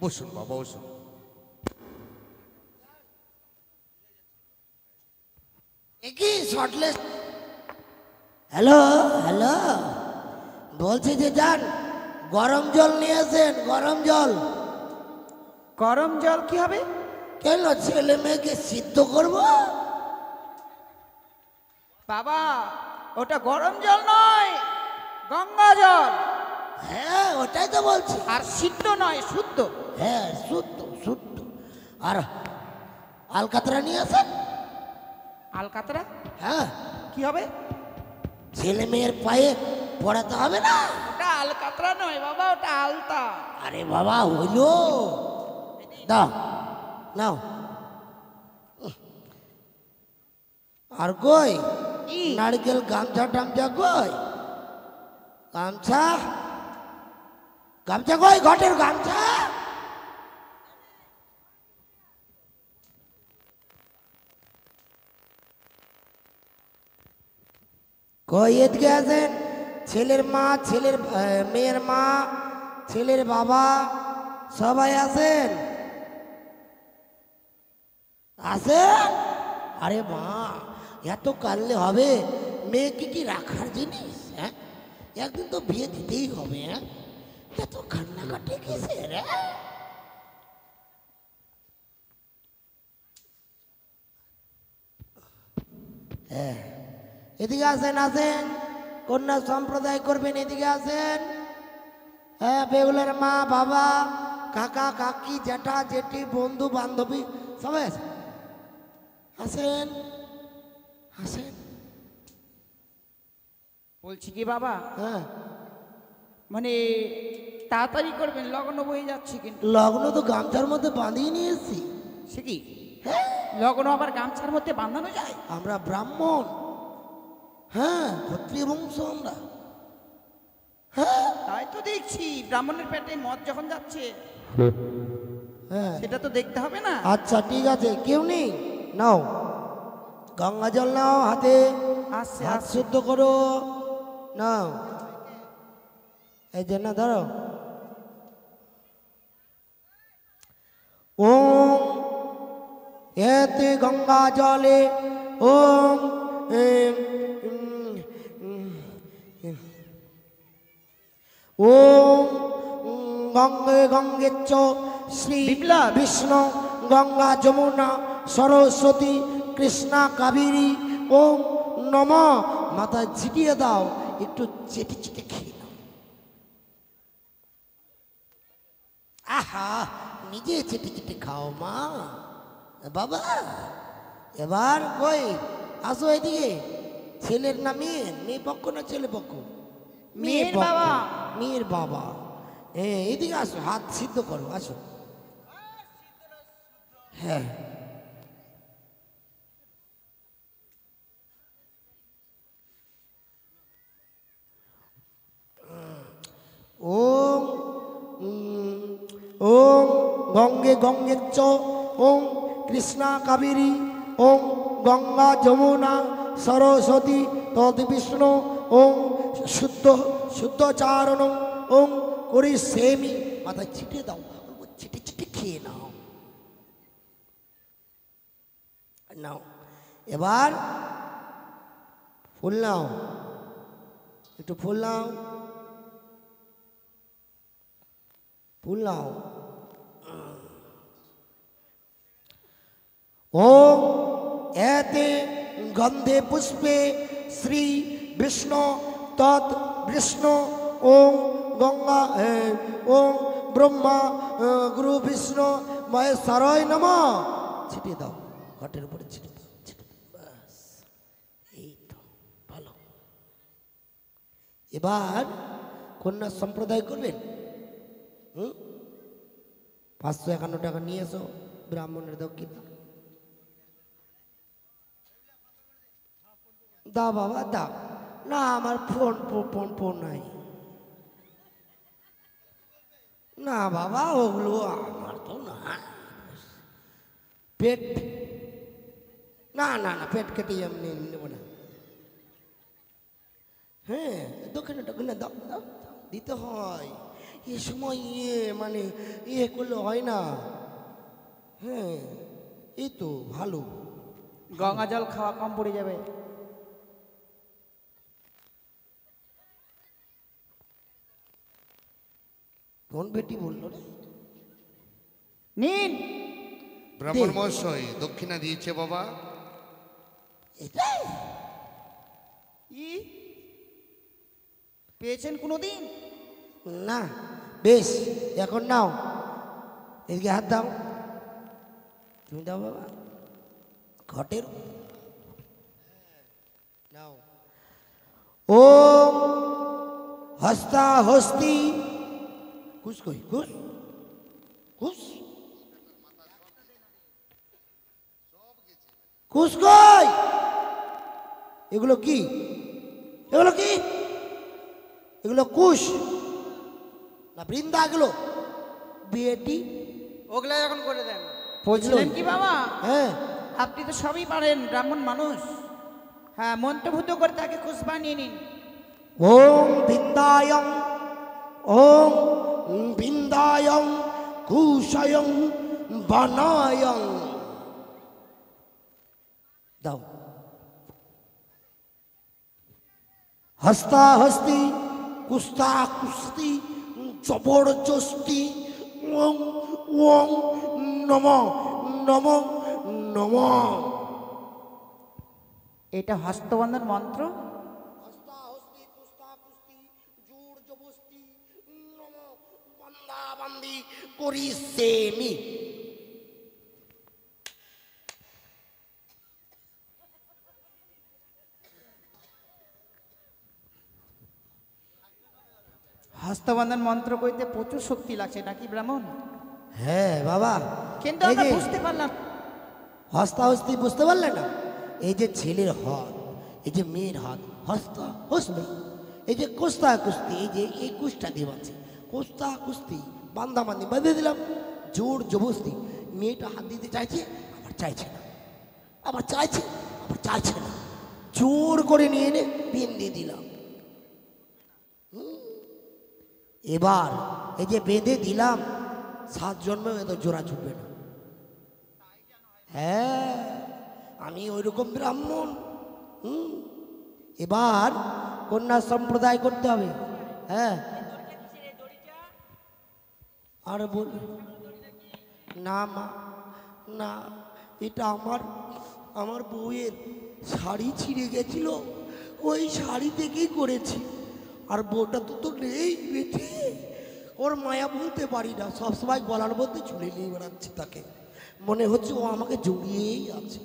বসুন বাবা, বসুন। কি শর্টলেস? হ্যালো হ্যালো, বলছি যে যান, গরম জল নিয়ে আসেন, গরম জল। গরম জল কি হবে? কেন, ছেলে মেয়েকে সিদ্ধ করবো? বাবা, ওটা গরম জল নয়, গঙ্গা জল। হ্যাঁ, ওটাই তো বলছি। আর সিদ্ধ নয়, শুদ্ধ। হ্যাঁ, শুদ্ধ শুদ্ধ। আর আলকাতরা নিয়ে আসেন। আলকাতরা হ্যাঁ, কি হবে? ছেলে মেয়ের পায়ে পড়াতে হবে না। ওটা আলকাতরা নয় বাবা, ওটা আলতা। আরে বাবা, হইলো, দাও নাও। আর কই কি? নারকেল গামছা টামছা কই? গামছা, গামছা কই? ঘটের গামছা। কই এদিকে আছেন? ছেলের মা, মেয়ের মা, ছেলের বাবা সবাই আছেন? আছেন? আরে মা, এত কাঁদলে হবে? মেয়েকে কি রাখার জিনিস? হ্যাঁ, একদিন তো বিয়ে দিতেই হবে। হ্যাঁ, এত কান্নাকাটি কিসের? হ্যাঁ, এদিকে আসেন, আসেন, কন্যা সম্প্রদায় করবেন, এদিকে আসেন। হ্যাঁ, বেগুলের মা বাবা কাকা কাকি জ্যাঠা জেঠি বন্ধু বান্ধবী সবাই আছে, আসেন আসেন। বলছি কি বাবা, হ্যাঁ, মানে তাড়াতাড়ি করবেন, লগ্ন বয়ে যাচ্ছে কিন্তু। লগ্ন তো গামছার মধ্যে বাঁধিয়ে নিয়ে এসছি। সে কি হ্যাঁ, লগ্ন আবার গামছার মধ্যে বাঁধানো যায়? আমরা ব্রাহ্মণ, হ্যাঁ, ক্ষত্রিয় বংশ আমরা। হ্যাঁ তাই তো দেখছি, ব্রাহ্মণের পেটে মদ যখন যাচ্ছে হ্যাঁ, সেটা তো দেখতে হবে না? আচ্ছা ঠিক আছে, কেউ নেই, নাও গঙ্গা জল নাও হাতে, আসছে হাত আসছে। শুদ্ধ করো, নাও এই যে না ধরো। ওম এতে গঙ্গা জলে ওম ওম গঙ্গে গঙ্গেচ্চ শ্রী বিপ্লব। বিষ্ণু গঙ্গা যমুনা সরস্বতী কৃষ্ণা কাবেরী ওম নম। মাথায় ছিটিয়ে দাও, একটু চেটে চেটে খেয়ে নাও। আহা, নিজে চেটে চেটে খাও মা। বাবা এবার কই আসো এদিকে। ছেলের না মেয়ের? মেয়ে পক্ষ না ছেলে পক্ষ? মেয়ের পক্ষ। বাবা। মেয়ের বাবা, হ্যাঁ এদিকে আসো, হাত সিদ্ধ করো, আসো। হ্যাঁ, ওম ওম গঙ্গে গঙ্গেচ্চ ওম কৃষ্ণা কাবেরী ওম গঙ্গা যমুনা সরস্বতী তদ বিষ্ণু ওম শুদ্ধ শুদ্ধচারণ ওম করি সেমি। মাথায় ছিটে দাও, ছিটে ছিটে খেয়ে নাও। নাও এবার ফুল নাও, একটু ফুল নাও, ফুল নাও। ওম এতে গন্ধে পুষ্পে শ্রী বিষ্ণু তৎ বিষ্ণু ওম গঙ্গা ওম ব্রহ্মা গুরু বিষ্ণু মহেশ্বরায় নমঃ। ছিটিয়ে দাও, ঘটের উপরে ছিটিয়ে দাও, ছিটিয়ে দাও, ব্যাস। এই তো ভালো। এবার কন্যা সম্প্রদায় করবেন। 551 টাকা নিয়ে এসো, ব্রাহ্মণের দক্ষিণা দাও বাবা দাও। না আমার ফোন ফোন ফোন নাই। না বাবা ওগুলো আমার তো না। পেট না না না, পেট কেটে এমনি নেব না। হ্যাঁ, দক্ষিণা টক্ষিণা দাও দাও, দিতে হয়। এ সময় মানে করলে হয় না। হ্যাঁ, এই তো ভালো। গঙ্গা জল খাওয়া কম পড়ে যাবে। কোন বেটি বললো রে? নিন। ব্রাহ্মণ মহাশয় দক্ষিণা দিয়েছে বাবা। এটাই ই পেয়েছেন কোনোদিন? না, বেশ এখন নাও, এদিকে হাত দাও। তুমি দাও বাবা, ঘটের নাও। ওম হস্তা হস্তি কুস কই কুস কুস কুস কই, এগুলো কি? এগুলো কি? এগুলো কুশ না বৃন্দা? এগুলো বিয়েটি ওগুলা এখন করে দেন। বলছিলেন কি বাবা, হ্যাঁ আপনি তো সবই পারেন, ব্রাহ্মণ মানুষ। হ্যাঁ, মন্ত্রভূত করে তাকে খুশ বানিয়ে নিন। ওম বৃন্দায়ং ওম বিন্দায়ং কুশয়ং বানায়ং। দাও। হস্তা হস্তি কুস্তা কুস্তি জবরদস্তি ওং ওং নম নম নম। এটা হস্তবন্ধন মন্ত্র। হস্তা হস্তি কুস্তা কুস্তি জোর জবস্তি নম বান্দা বান্দি করিসেমি। হস্তবন্ধন মন্ত্র কইতে প্রচুর শক্তি লাগছে নাকি ব্রাহ্মণ? হ্যাঁ বাবা, কিন্তু এই আমরা যে বুঝতে পারলাম। হস্তা হস্তি বুঝতে পারলে না? এই যে ছেলের হাত, এই যে মেয়ের হাত, হস্তা হস্তি, এই যে কুস্তা কুস্তি, এই যে এই কুষ্টা দিয়ে বাঁধছে, কুস্তা কুস্তি বান্দা বান্দি বেঁধে দিলাম, জোর জবস্তি। মেয়েটা হাত দিতে চাইছে, আবার চাইছে না, আবার চাইছে, আবার চাইছে না, জোর করে নিয়ে এনে পিন দিয়ে দিলাম। এবার এই যে বেঁধে দিলাম, 7 জন্মেও এত জোড়া ছুটবে না। হ্যাঁ, আমি ওইরকম ব্রাহ্মণ। এবার কন্যা সম্প্রদায় করতে হবে। হ্যাঁ, আর বল না মা, না, এটা আমার বউয়ের শাড়ি ছিঁড়ে গেছিল, ওই শাড়ি থেকেই করেছি। আর বউটা তো নেই বেঁচে, ওর মায়া বলতে পারি না, সবসময় গলার মধ্যে ঝুলে নিয়ে বেড়াচ্ছি তাকে, মনে হচ্ছে ও আমাকে জড়িয়েই আছে।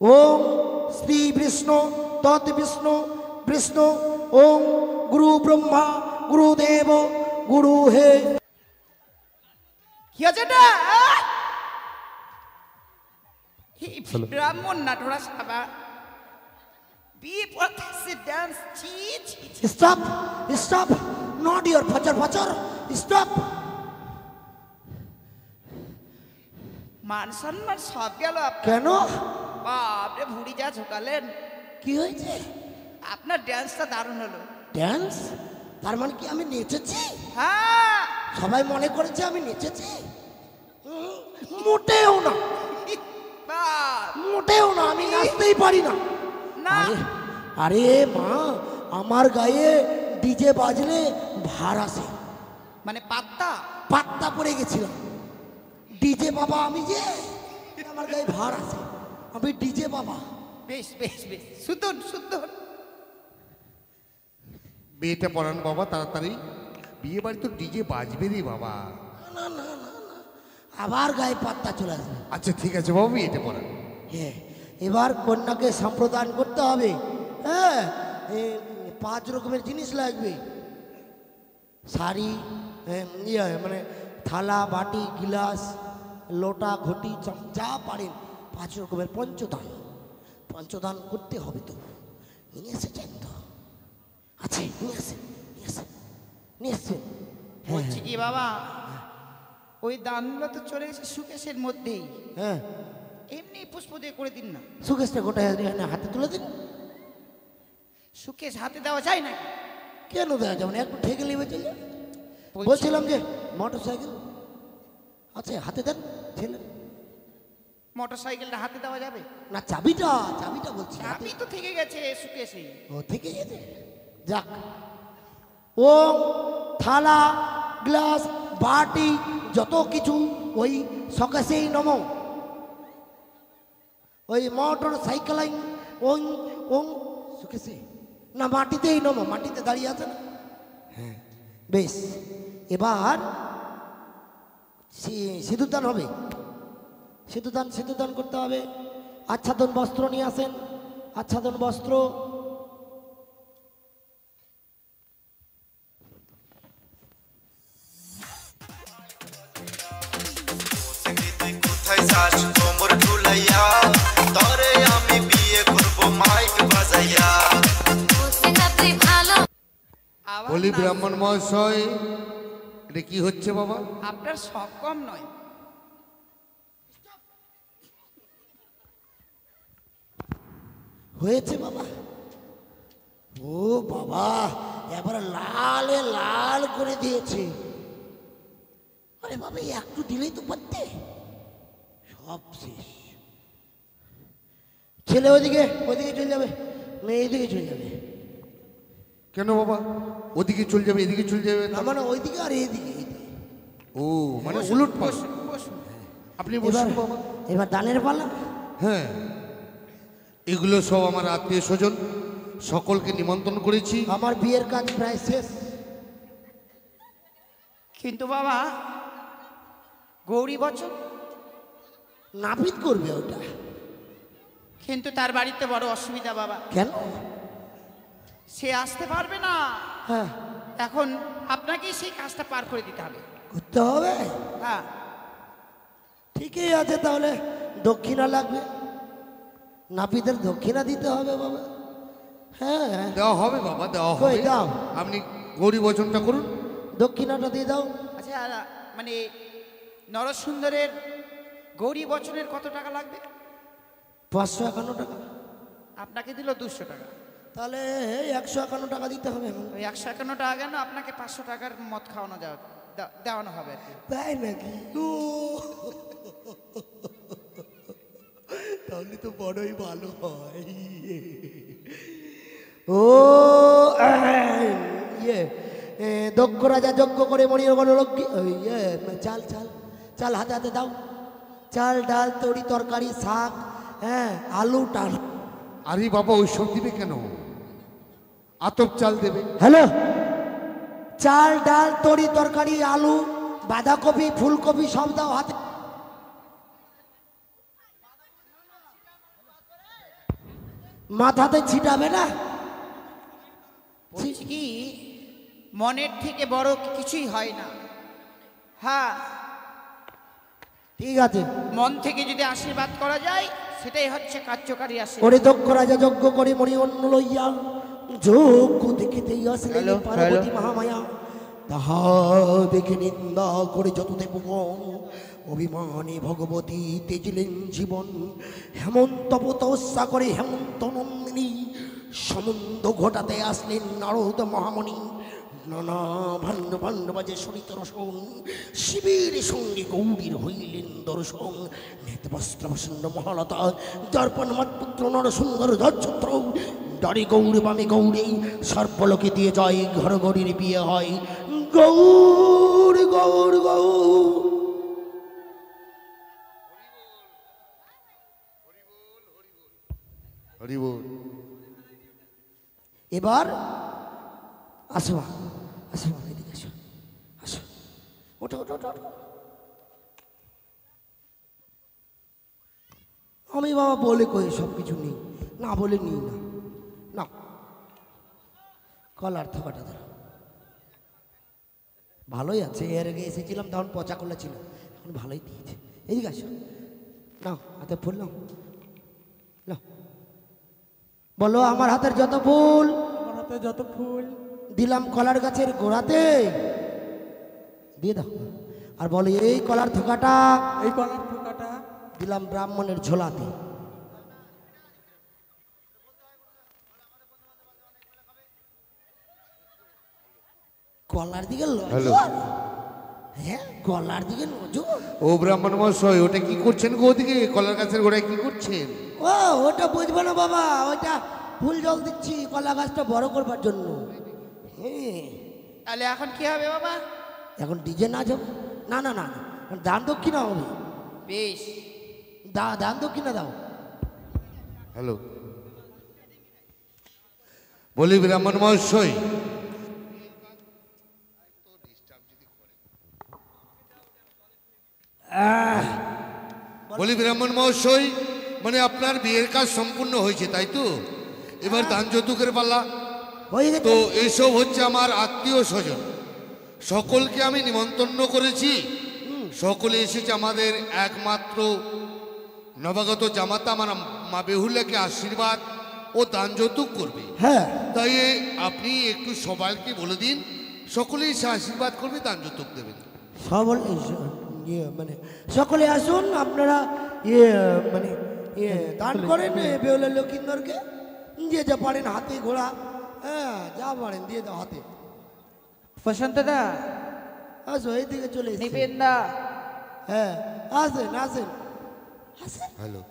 ওম শ্রী বিষ্ণু তৎ বিষ্ণু বিষ্ণু ওম গুরু ব্রহ্মা গুরুদেব গুরু হে। কি আছে না? ব্রাহ্মণ না ঢোড়া সাবা বিয়ে পড়তেছে dance. Stop stop, not your ফচর ফচর, স্টপ। মান সম্মান সব গেল আপনার। কেন? বাপরে ভুড়ি যা ঝোকালেন। কি হয়েছে? আপনার ড্যান্সটা দারুণ হলো। ড্যান্স? তার মানে কি আমি নেচেছি? হ্যাঁ, সবাই মনে করেছে আমি নেচেছি? মোটেও না, বাপ মোটেও না, আমি নাচতেই পারি না। না। আরে মা, আমার গায়ে ডিজে বাজলে ভার আসে, মানে পাত্তা পাত্তা পড়ে গেছিলাম। ডিজে বাবা আমি, যে আমার গায়ে ভার আসে, আমি ডিজে বাবা। বেশ বেশ বেশ, সুন্দর সুন্দর। বিয়েটা পড়ান বাবা তাড়াতাড়ি, বিয়ে বাড়ি তো ডিজে বাজবে রে বাবা। না না না না, আবার গায়ে পাত্তা চলে আসবে। আচ্ছা ঠিক আছে বাবা, বিয়েটা পড়ান। হ্যাঁ, এবার কন্যাকে সম্প্রদান করতে হবে। হ্যাঁ, 5 রকমের জিনিস লাগবে। শাড়ি, মানে থালা বাটি গিলাস লোটা ঘটি যা পারেন, 5 রকমের পঞ্চদান। পঞ্চদান করতে হবে তো, নিয়ে এসেছেন তো? আছে, নিয়ে আসেন, নিয়ে আসেন, নিয়ে এসছেন। বলছি কি বাবা, ওই দানগুলো তো চলে গেছে সুকেশের মধ্যেই। হ্যাঁ, এমনি পুষ্প দিয়ে করে দিন না। সুকেশটা গোটায় হাতে তুলে দিন। সুকেশ হাতে দেওয়া যায় না? কেন দেওয়া যাবে না? একটু ঠেকে নেবে চলে। বলছিলাম যে মোটর সাইকেল আছে, হাতে দেন ছেলে। মোটর সাইকেলটা হাতে দেওয়া যাবে না, চাবিটা, চাবিটা বলছি। চাবি তো থেকে গেছে সুকেশে। ও থেকে গেছে, যাক। ও থালা গ্লাস বাটি যত কিছু ওই সকাশেই নম। ওই মোটর সাইকেল ওং ওং সুকেশে না, মাটিতেই নম, মাটিতে দাঁড়িয়ে আছে না? হ্যাঁ, বেশ। এবার সিঁদুরদান হবে, সিঁদুরদান করতে হবে। আচ্ছাদন বস্ত্র নিয়ে আসেন, আচ্ছাদন বস্ত্র। কোথায় যাস কোমর ঝুলাইয়া, তরে আমি বিয়ে করব মাইক বাজাইয়া। আবার বলি না, ব্রাহ্মণ মহাশয়, এটা কি হচ্ছে বাবা? আপনার সব কম নয়। হয়েছে বাবা, বাবা, এবার লালে লাল করে দিয়েছে। আরে বাবা, একটু দিলেই তো পারতে। সব শেষ। ছেলে ওদিকে চলে যাবে, মেয়ে এদিকে চলে যাবে। কেন বাবা? ওদিকে চলে যাবে, এদিকে চলে যাবে? না মানে ওইদিকে আর এইদিকে। ও মানে উলট পাশ। আপনি বসুন বাবা। এবার দানের পালা। হ্যাঁ, এগুলো সব আমার আত্মীয় স্বজন, সকলকে নিমন্ত্রণ করেছি। আমার বিয়ের কাজ প্রায় শেষ। কিন্তু বাবা, গৌরী বচন নাপিত করবে ওটা। কিন্তু তার বাড়িতে বড় অসুবিধা বাবা। কেন? সে আসতে পারবে না। হ্যাঁ, এখন আপনাকেই সেই কাজটা পার করে দিতে হবে। করতে হবে। হ্যাঁ, ঠিকই আছে, তাহলে দক্ষিণা লাগবে। নাপিতের দক্ষিণা দিতে হবে বাবা। হ্যাঁ, দেওয়া হবে বাবা, দেওয়া কই হবে। দাও। আপনি গৌরী বচনটা করুন। দক্ষিণাটা দিয়ে দাও। আচ্ছা, আর মানে নরসুন্দরের গৌরী বচনের কত টাকা লাগবে? 551 টাকা। আপনাকে দিল 200 টাকা। তাহলে 151 টাকা দিতে হবে এখন। ওই 151 টাকা কেন, আপনাকে 500 টাকার মদ খাওয়ানো দেওয়ানো হবে আর কি। তাই নাকি? ও, তাহলে তো বড়ই ভালো হয়। ও ইয়ে, দক্ষ রাজা যজ্ঞ করে মণির গণলক্ষ্মী। ইয়ে, চাল চাল চাল হাতে হাতে দাও। চাল ডাল তরি তরকারি শাক, হ্যাঁ, আলু টাল। আরে বাবা, ওইসব দিবে কেন? আতপ চাল দেবে। হ্যালো, চাল ডাল তরি তরকারি আলু বাঁধাকপি ফুলকপি সব দাও হাতে। মাথাতে ছিটাবে না। বলছি কি, মনের থেকে বড় কিছুই হয় না। হ্যাঁ, ঠিক আছে। মন থেকে যদি আশীর্বাদ করা যায়, সেটাই হচ্ছে কার্যকারী আশীর্বাদ। ওরে দক্ষ রাজা যজ্ঞ করে মণি অন্ন লইয়া যোগ্য দেখিতেই আসলেন পার্বতী মহামায়া। তাহা দেখে নিন্দা করে যত দেবগণ অভিমানী ভগবতী তেজিলেন জীবন। হেমন্ত তপস্যা করে হেমন্ত নন্দিনী সম্বন্ধ ঘটাতে আসলেন নারদ মহামণি। নানা ভাণ্ড ভাণ্ড বাজে সরিত রসন, শিবের সঙ্গে গৌরীর হইলেন দর্শন। নেত বস্ত্র প্রসন্ন মহালতা দর্পণ মাতপুত্র নর সুন্দর ধচ্ছত্র। দাড়ি গৌর বামে গৌরী সর্বলোকে দিয়ে যায়, ঘর গৌরীর বিয়ে হয়। গৌর গৌর গৌর। হরি বল। এবার আসো আসো, এদিকে আসো, আসো, ওঠো ওঠো ওঠো। আমি বাবা বলে কই সব কিছু নেই, না বলে নিই না। না, কলার থকাটা ধরো। ভালোই আছে, এর আগে এসেছিলাম তখন পচা কলা ছিল, এখন ভালোই দিয়েছে। এদিকে আসো, নাও হাতে ফুল নাও, নাও। বলো, আমার হাতের যত ফুল, আমার হাতে যত ফুল দিলাম কলার গাছের গোড়াতে, দিয়ে দাও। আর বলো, এই কলার থোকাটা, এই কলার থোকাটা দিলাম ব্রাহ্মণের ঝোলাতে। কলার দিকে নজর। হ্যাঁ, কলার দিকে নজর। ও ব্রাহ্মণ মশাই, ওটা কি করছেন গো? ওদিকে কলার গাছের গোড়ায় কি করছেন? ও, ওটা বুঝবে না বাবা, ওইটা ফুল জল দিচ্ছি কলা গাছটা বড় করবার জন্য। হ্যাঁ, তাহলে এখন কি হবে বাবা? এখন ডিজে নাচ হবে? না না না, দান দক্ষিণা হবে। বেশ, দান দক্ষিণা দাও। হ্যালো, বলি ব্রাহ্মণ মহাশয়, বলি ব্রাহ্মণ মহাশয়, মানে আপনার বিয়ের কাজ সম্পূর্ণ হয়েছে তাই তো? এবার দান যৌতুকের পাল্লা। হয়ে গেছে। তো এসব হচ্ছে আমার আত্মীয় স্বজন, সকলকে আমি নিমন্ত্রণ করেছি। সকলে এসেছে আমাদের একমাত্র নবাগত জামাতা আমার মা বেহুলাকে আশীর্বাদ ও দান যৌতুক করবে। হ্যাঁ, তাই আপনি একটু সবাইকে বলে দিন, সকলেই এসে আশীর্বাদ করবে, দান যৌতুক দেবেন। সবল মানে সকলে আসুন, আপনারা ইয়ে মানে দান করেন বেহুলা লক্ষিন্দরকে, যে যা পারেন হাতে ঘোড়া হ্যাঁ যা পারেন দিয়ে দাও হাতে। প্রশান্ত দা, আসো এইদিকে চলে এসেছি। নিবেন দা, হ্যাঁ আসেন আসেন। হ্যালো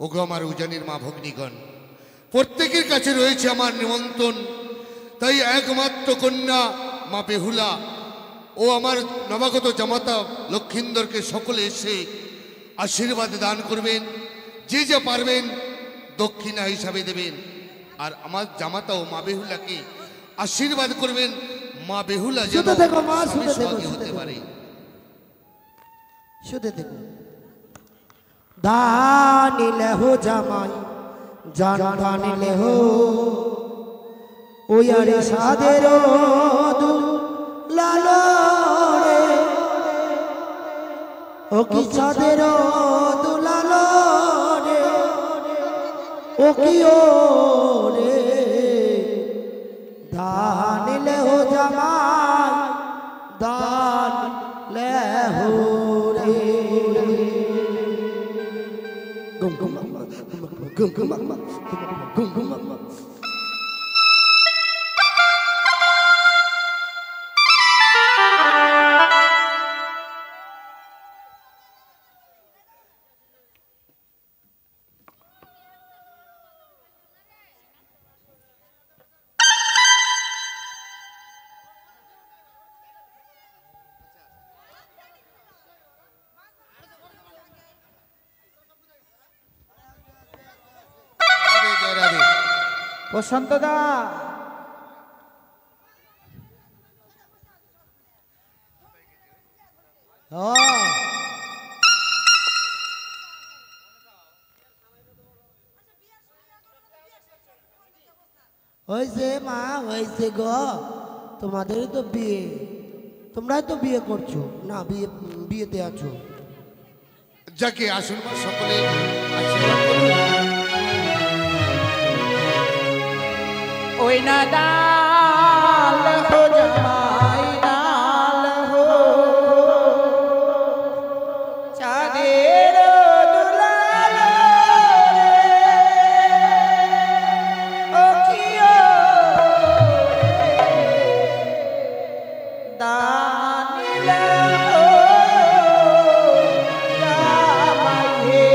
ওগো আমার উজানির মা ভগ্নীগণ, প্রত্যেকের কাছে রয়েছে আমার নিমন্ত্রণ। তাই একমাত্র কন্যা মা বেহুলা ও আমার নবাগত জামাতা লক্ষিন্দরকে সকলে এসে আশীর্বাদ দান করবেন। যে যা পারবেন দক্ষিণা হিসাবে দেবেন। আর আমার জামাতা ও মা বেহুলাকে আশীর্বাদ করবেন। মা বেহুলা যেন শুতে থেকো মা, স্বামী শুতে থেকো, সোহাগী শুতে হতে থেকো। পারে। শুতে দেখো দানিলে হো জামাই জান দানিলে হো ওয়ারে সাদের দু লালো রে ও কি সাদের দু লালো রে ও কি ও রে দানিলে হো জামাই দানিলে হো রে gum gum mama gum gum mama gum gum mama Radhe জয় রাধে। প্রশান্ত দা, হয়েছে মা হয়েছে গো, তোমাদেরই তো বিয়ে, তোমরাই তো বিয়ে করছো না, বিয়েতে আছো। যাকে আসুন মা সকলে আশীর্বাদ করুন। ওই না ডাল হো জামাই ডাল হো চাঁদের দুলাল ও কি ও দানিলে হো জামাই হে।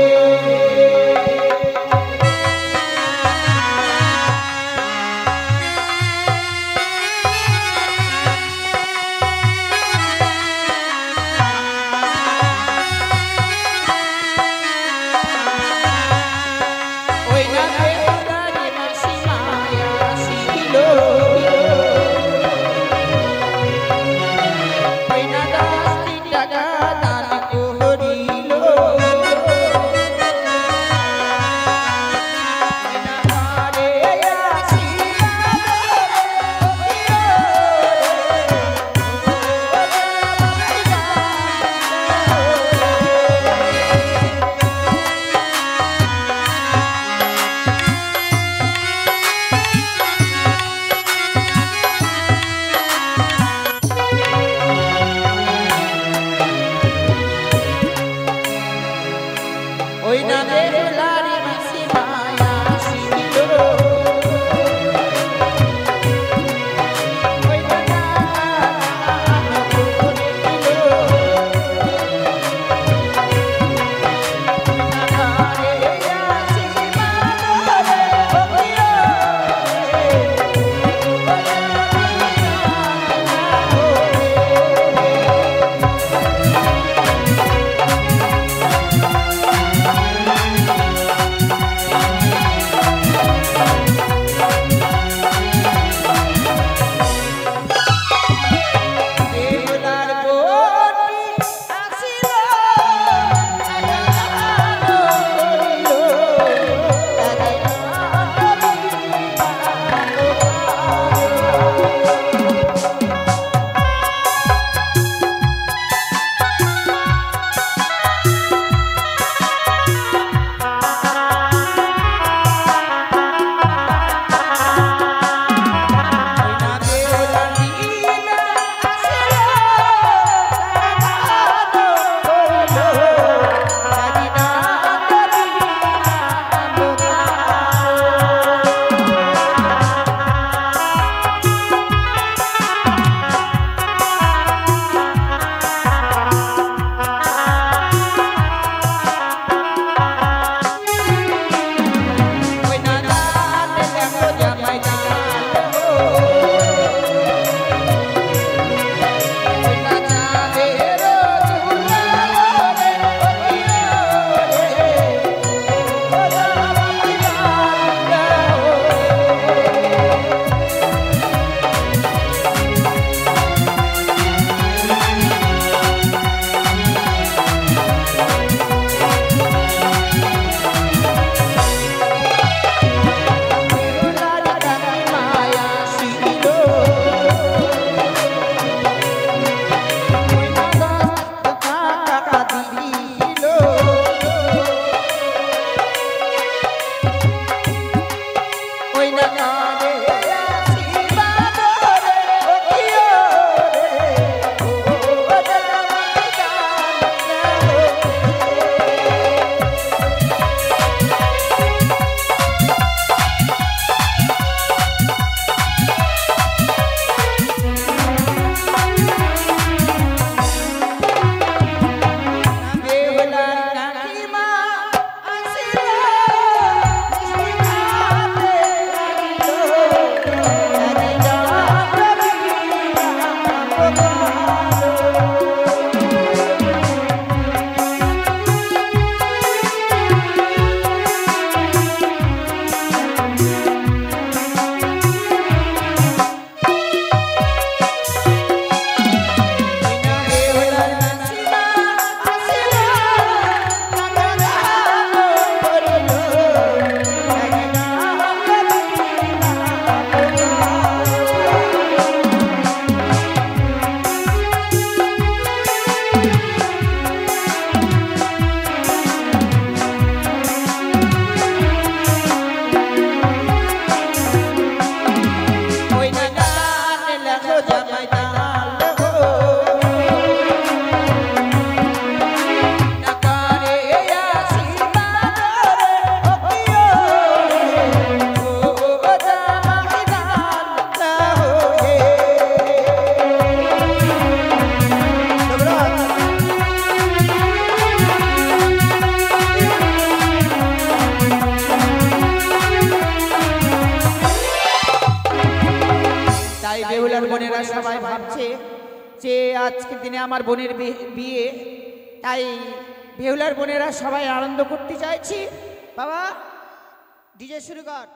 তাই বেহুলার বোনেরা সবাই ভাবছে যে আজকের দিনে আমার বোনের বিয়ে, তাই বেহুলার বোনেরা সবাই আনন্দ করতে চাইছি। বাবা ডিজে শুরু কর।